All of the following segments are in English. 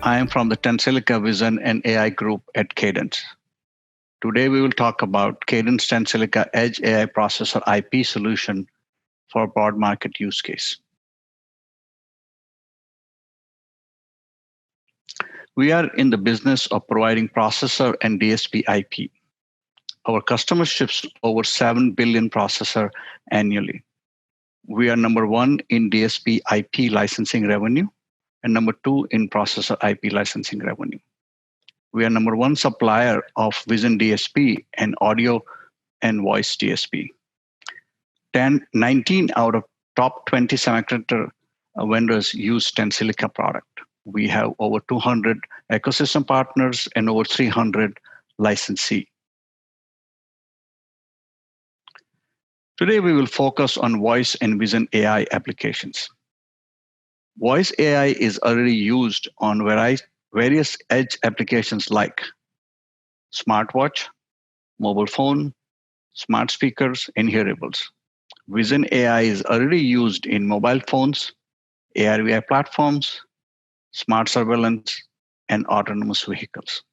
I am from the Tensilica Vision and AI group at Cadence. Today we will talk about Cadence Tensilica Edge AI Processor IP solution for broad market use case. We are in the business of providing processor and DSP IP. Our customer ships over 7 billion processor annually. We are number one in DSP IP licensing revenue and number two in processor IP licensing revenue. We are number one supplier of Vision DSP and audio and voice DSP. 19 out of top 20 semiconductor vendors use Tensilica product. We have over 200 ecosystem partners and over 300 licensee. Today we will focus on voice and vision AI applications. Voice AI is already used on various edge applications like smartwatch, mobile phone, smart speakers, and hearables. Vision AI is already used in mobile phones, AR/VR platforms, smart surveillance, and autonomous vehicles.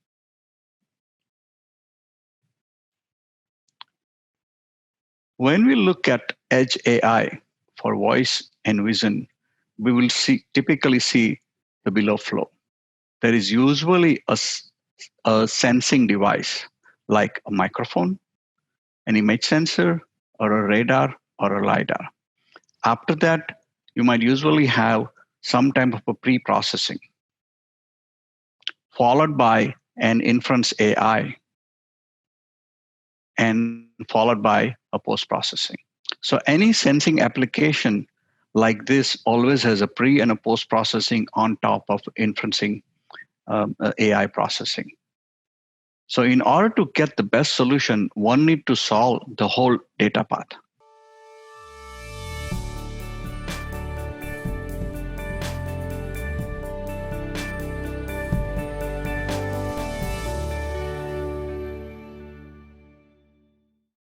When we look at edge AI for voice and vision, we will typically see the below flow. There is usually a sensing device like a microphone, an image sensor, or a radar or a LiDAR. After that, you might usually have some type of a pre-processing, followed by an inference AI, and followed by a post-processing. So any sensing application like this always has a pre and a post-processing on top of inferencing AI processing. So in order to get the best solution, one need to solve the whole data path.